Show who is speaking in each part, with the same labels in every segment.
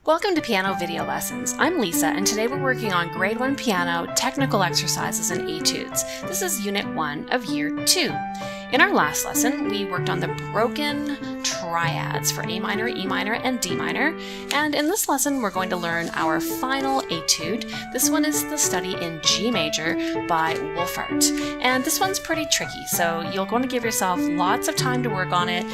Speaker 1: Welcome to Piano Video Lessons. I'm Lisa, and today we're working on Grade 1 Piano Technical Exercises and Etudes. This is Unit 1 of Year 2. In our last lesson, we worked on the broken triads for A minor, E minor, and D minor, and in this lesson we're going to learn our final etude. This one is the study in G major by Wolfahrt, and this one's pretty tricky, so you're going to give yourself lots of time to work on it.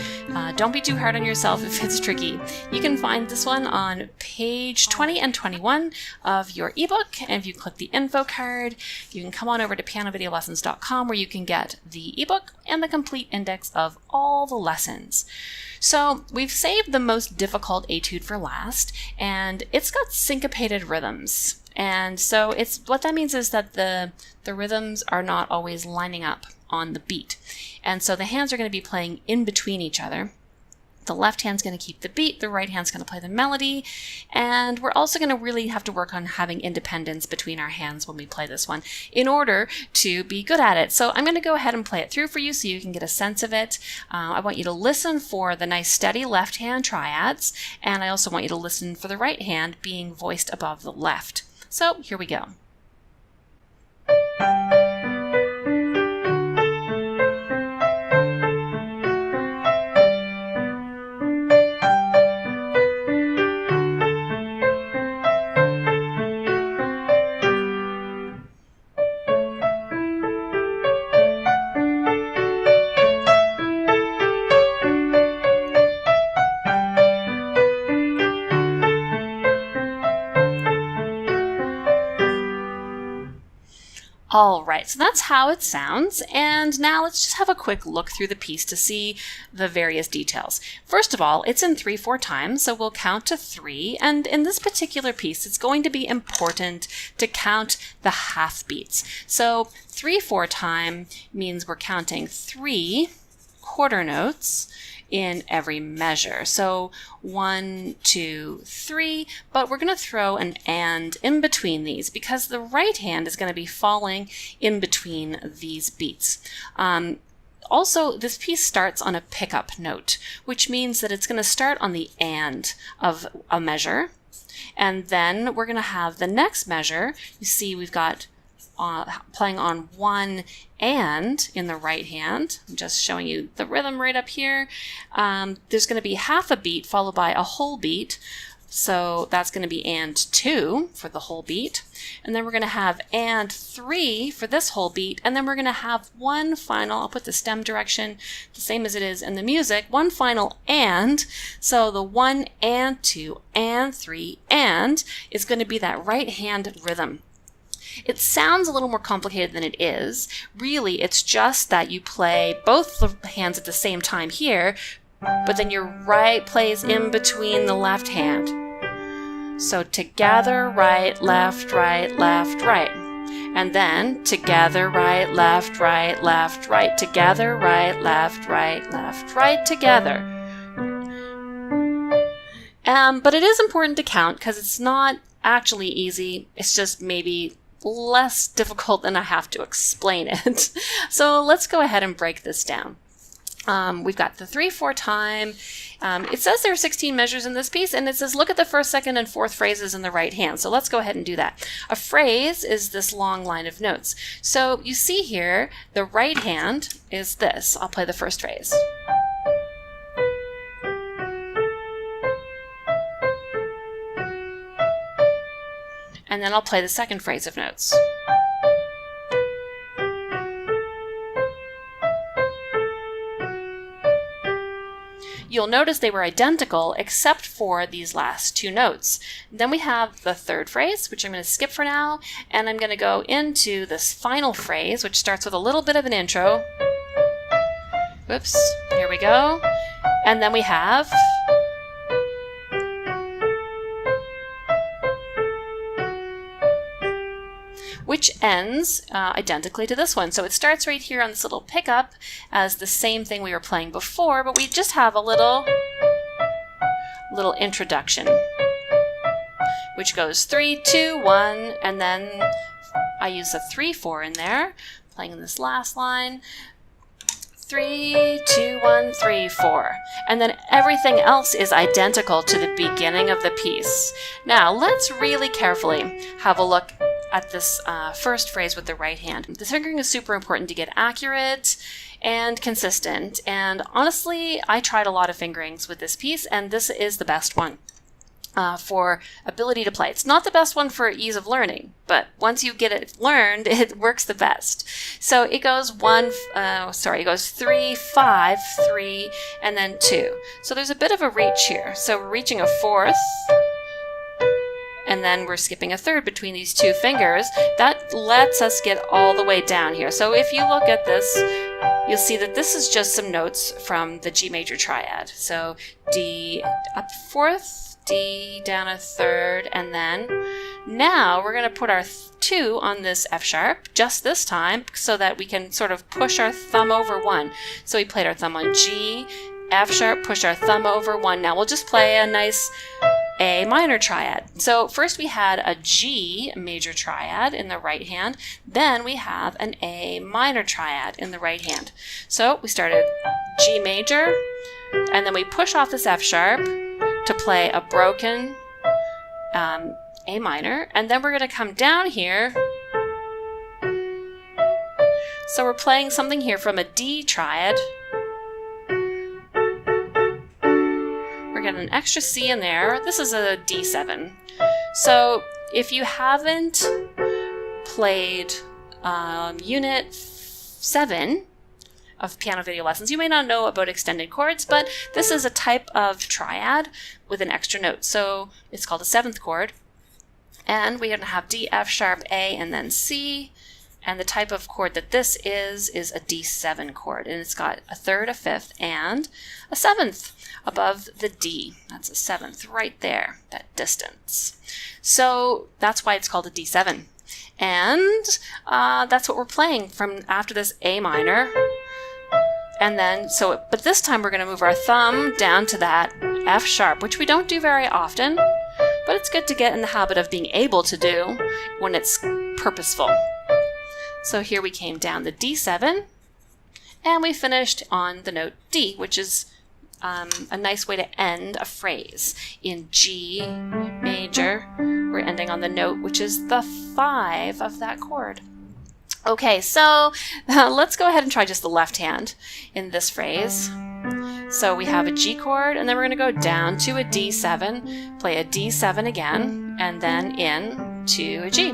Speaker 1: Don't be too hard on yourself if it's tricky. You can find this one on page 20 and 21 of your ebook, and if you click the info card, you can come on over to pianovideolessons.com where you can get the ebook and the complete index of all the lessons. So we've saved the most difficult etude for last, and it's got syncopated rhythms. And so what that means is that the rhythms are not always lining up on the beat. And so the hands are going to be playing in between each other. The left hand's going to keep the beat, the right hand's going to play the melody, and we're also going to really have to work on having independence between our hands when we play this one in order to be good at it. So I'm going to go ahead and play it through for you so you can get a sense of it. I want you to listen for the nice steady left hand triads, and I also want you to listen for the right hand being voiced above the left. So here we go. All right, so that's how it sounds, and now let's just have a quick look through the piece to see the various details. First of all, it's in 3/4 time, so we'll count to 3, and in this particular piece, it's going to be important to count the half beats. So 3/4 time means we're counting 3 quarter notes in every measure. So 1, 2, 3, but we're going to throw an and in between these because the right hand is going to be falling in between these beats. Also, this piece starts on a pickup note, which means that it's going to start on the and of a measure, and then we're going to have the next measure. You see we've got playing on 1 and in the right hand. I'm just showing you the rhythm right up here. There's going to be half a beat followed by a whole beat. So that's going to be and 2 for the whole beat. And then we're going to have and 3 for this whole beat. And then we're going to have one final, I'll put the stem direction the same as it is in the music, one final and. So the 1 and 2 and 3 and is going to be that right hand rhythm. It sounds a little more complicated than it is. Really, it's just that you play both the hands at the same time here, but then your right plays in between the left hand. So together, right, left, right, left, right. And then together, right, left, right, left, right, together, right, left, right, together. But it is important to count because it's not actually easy. It's just maybe less difficult than I have to explain it. So let's go ahead and break this down. We've got the 3/4 time. It says there are 16 measures in this piece, and it says look at the first, second, and fourth phrases in the right hand. So let's go ahead and do that. A phrase is this long line of notes. So you see here, the right hand is this. I'll play the first phrase. And then I'll play the second phrase of notes. You'll notice they were identical except for these last 2 notes. Then we have the third phrase, which I'm going to skip for now, and I'm going to go into this final phrase, which starts with a little bit of an intro. Whoops, here we go. And then we have which ends identically to this one. So it starts right here on this little pickup as the same thing we were playing before, but we just have a little introduction, which goes 3, 2, 1, and then I use a 3/4 in there, playing in this last line. 3, 2, 1, 3, 4. And then everything else is identical to the beginning of the piece. Now, let's really carefully have a look at this first phrase with the right hand. The fingering is super important to get accurate and consistent. And honestly, I tried a lot of fingerings with this piece, and this is the best one for ability to play. It's not the best one for ease of learning, but once you get it learned, it works the best. So it goes 3, 5, 3, and then 2. So there's a bit of a reach here. So we're reaching a fourth, and then we're skipping a third between these two fingers. That lets us get all the way down here. So if you look at this, you'll see that this is just some notes from the G major triad. So D up fourth, D down a third, and then now we're going to put our 2 on this F sharp just this time so that we can sort of push our thumb over 1. So we played our thumb on G, F sharp, push our thumb over 1. Now we'll just play a nice A minor triad. So first we had a G major triad in the right hand, then we have an A minor triad in the right hand. So we started G major, and then we push off this F sharp to play a broken A minor, and then we're going to come down here. So we're playing something here from a D triad. We're getting an extra C in there. This is a D7. So if you haven't played Unit 7 of piano video lessons, you may not know about extended chords, but this is a type of triad with an extra note. So it's called a 7th chord. And we're going to have D, F sharp, A, and then C. And the type of chord that this is a D7 chord. And it's got a 3rd, a 5th, and a 7th above the D. That's a 7th right there, that distance. So that's why it's called a D7. And that's what we're playing from after this A minor. And then, but this time we're going to move our thumb down to that F sharp, which we don't do very often, but it's good to get in the habit of being able to do when it's purposeful. So here we came down the D7, and we finished on the note D, which is a nice way to end a phrase. In G major, we're ending on the note, which is the 5 of that chord. Okay, so let's go ahead and try just the left hand in this phrase. So we have a G chord, and then we're going to go down to a D7, play a D7 again, and then in to a G.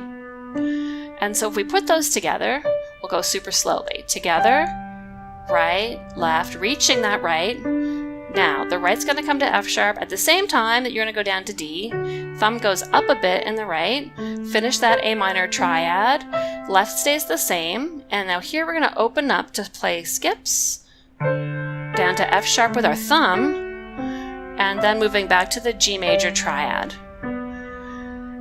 Speaker 1: And so if we put those together, we'll go super slowly. Together, right, left, reaching that right. Now, the right's going to come to F sharp at the same time that you're going to go down to D. Thumb goes up a bit in the right. Finish that A minor triad. Left stays the same. And now here we're going to open up to play skips. Down to F sharp with our thumb. And then moving back to the G major triad.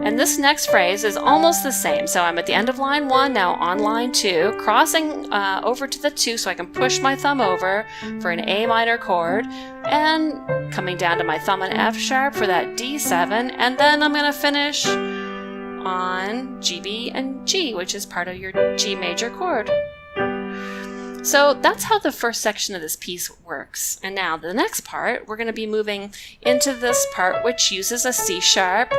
Speaker 1: And this next phrase is almost the same. So I'm at the end of line 1, now on line 2, crossing over to the 2 so I can push my thumb over for an A minor chord, and coming down to my thumb on F sharp for that D7, and then I'm going to finish on GB and G, which is part of your G major chord. So that's how the first section of this piece works. And now the next part, we're going to be moving into this part which uses a C sharp,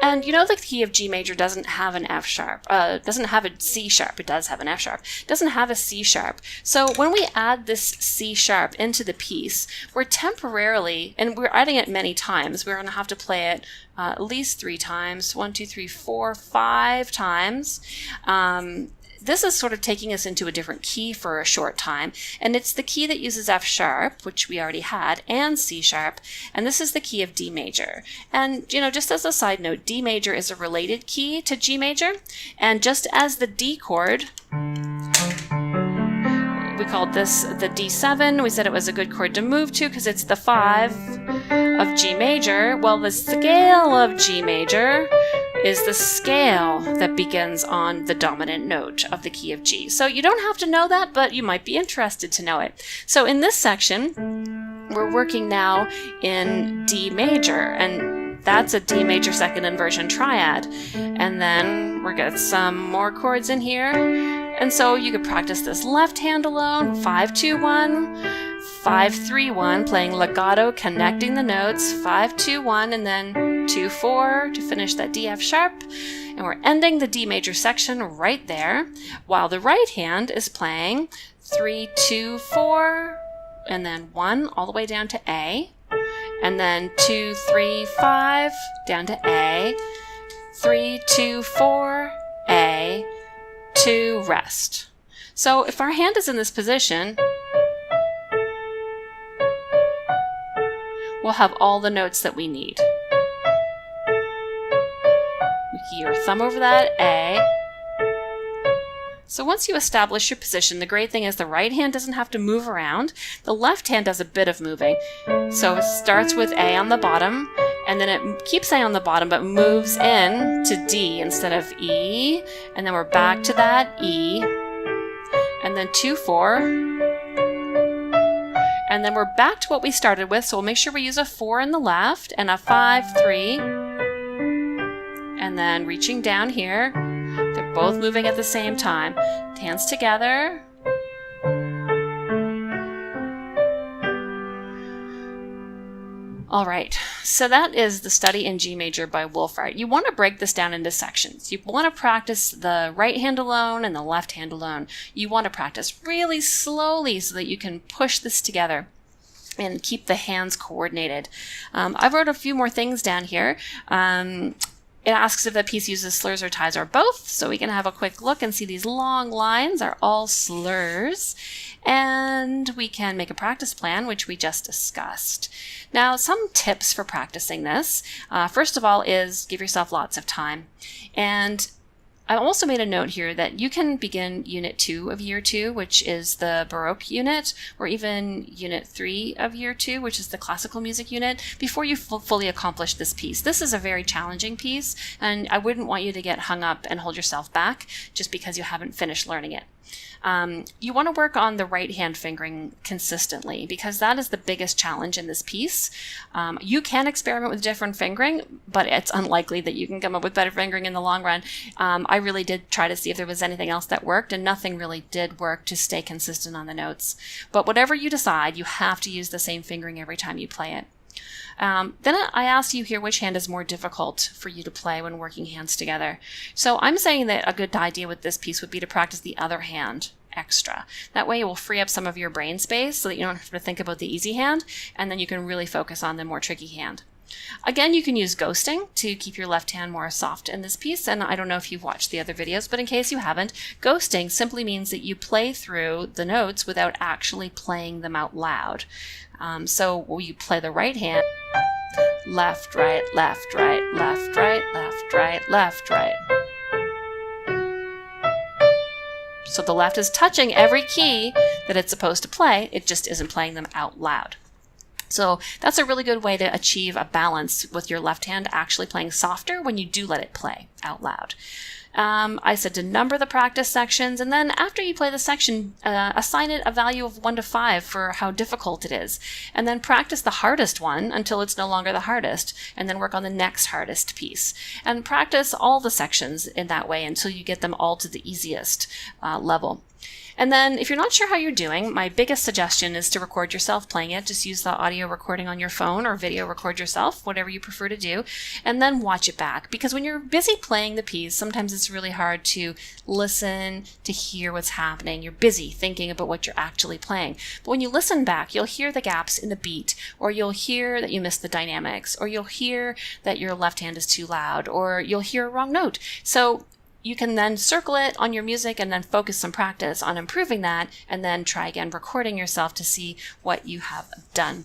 Speaker 1: and you know the key of G major doesn't have an F sharp, doesn't have a C sharp, it does have an F sharp, doesn't have a C sharp. So when we add this C sharp into the piece, we're temporarily, and we're adding it many times, we're going to have to play it at least 3 times, 1, 2, 3, 4, 5 times. This is sort of taking us into a different key for a short time, and it's the key that uses F sharp, which we already had, and C sharp, and this is the key of D major. And, you know, just as a side note, D major is a related key to G major, and just as the D chord, we called this the D7, we said it was a good chord to move to because it's the 5 of G major. Well, the scale of G major is the scale that begins on the dominant note of the key of G. So you don't have to know that, but you might be interested to know it. So in this section, we're working now in D major, and that's a D major second inversion triad. And then we're got some more chords in here. And so you could practice this left hand alone, 5-2-1, 5-3-1, playing legato, connecting the notes, 5-2-1, and then 2-4 to finish that D F sharp. And we're ending the D major section right there, while the right hand is playing 3-2-4, and then 1 all the way down to A, and then 2-3-5 down to A, 3-2-4, A, 2, rest. So if our hand is in this position, we'll have all the notes that we need. We keep your thumb over that A. So once you establish your position, the great thing is the right hand doesn't have to move around. The left hand does a bit of moving. So it starts with A on the bottom, and then it keeps A on the bottom, but moves in to D instead of E. And then we're back to that E. And then 2-4. And then we're back to what we started with. So we'll make sure we use a 4 in the left and a 5-3. And then reaching down here. They're both moving at the same time. Hands together. All right, so that is the study in G major by Wolfahrt. You want to break this down into sections. You want to practice the right hand alone and the left hand alone. You want to practice really slowly so that you can push this together and keep the hands coordinated. I wrote a few more things down here. It asks if the piece uses slurs or ties or both, so we can have a quick look and see these long lines are all slurs. And we can make a practice plan, which we just discussed. Now, some tips for practicing this. First of all is give yourself lots of time. And I also made a note here that you can begin Unit 2 of Year 2, which is the Baroque unit, or even Unit 3 of Year 2, which is the classical music unit, before you fully accomplish this piece. This is a very challenging piece, and I wouldn't want you to get hung up and hold yourself back just because you haven't finished learning it. You want to work on the right hand fingering consistently because that is the biggest challenge in this piece. You can experiment with different fingering, but it's unlikely that you can come up with better fingering in the long run. I really did try to see if there was anything else that worked, and nothing really did work to stay consistent on the notes. But whatever you decide, you have to use the same fingering every time you play it. Then I asked you here which hand is more difficult for you to play when working hands together. So I'm saying that a good idea with this piece would be to practice the other hand extra. That way it will free up some of your brain space so that you don't have to think about the easy hand, and then you can really focus on the more tricky hand. Again, you can use ghosting to keep your left hand more soft in this piece, and I don't know if you've watched the other videos, but in case you haven't, ghosting simply means that you play through the notes without actually playing them out loud. So you play the right hand, left, right, left, right, left, right, left, right, left, right. So the left is touching every key that it's supposed to play, it just isn't playing them out loud. So that's a really good way to achieve a balance with your left hand actually playing softer when you do let it play out loud. I said to number the practice sections, and then after you play the section, assign it a value of 1 to 5 for how difficult it is. And then practice the hardest one until it's no longer the hardest, and then work on the next hardest piece. And practice all the sections in that way until you get them all to the easiest level. And then if you're not sure how you're doing, my biggest suggestion is to record yourself playing it. Just use the audio recording on your phone or video record yourself, whatever you prefer to do, and then watch it back. Because when you're busy playing the piece, sometimes it's really hard to listen, to hear what's happening. You're busy thinking about what you're actually playing. But when you listen back, you'll hear the gaps in the beat, or you'll hear that you missed the dynamics, or you'll hear that your left hand is too loud, or you'll hear a wrong note. So you can then circle it on your music and then focus some practice on improving that, and then try again recording yourself to see what you have done.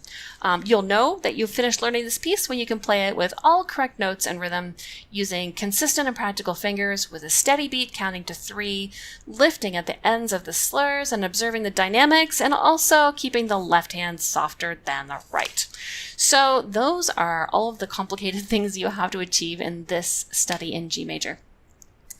Speaker 1: You'll know that you've finished learning this piece when you can play it with all correct notes and rhythm, using consistent and practical fingers with a steady beat counting to 3, lifting at the ends of the slurs and observing the dynamics, and also keeping the left hand softer than the right. So those are all of the complicated things you have to achieve in this study in G major.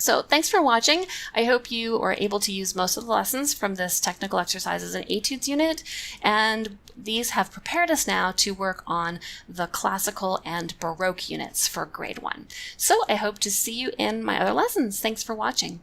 Speaker 1: So thanks for watching. I hope you are able to use most of the lessons from this technical exercises and etudes unit, and these have prepared us now to work on the classical and Baroque units for grade 1. So I hope to see you in my other lessons. Thanks for watching.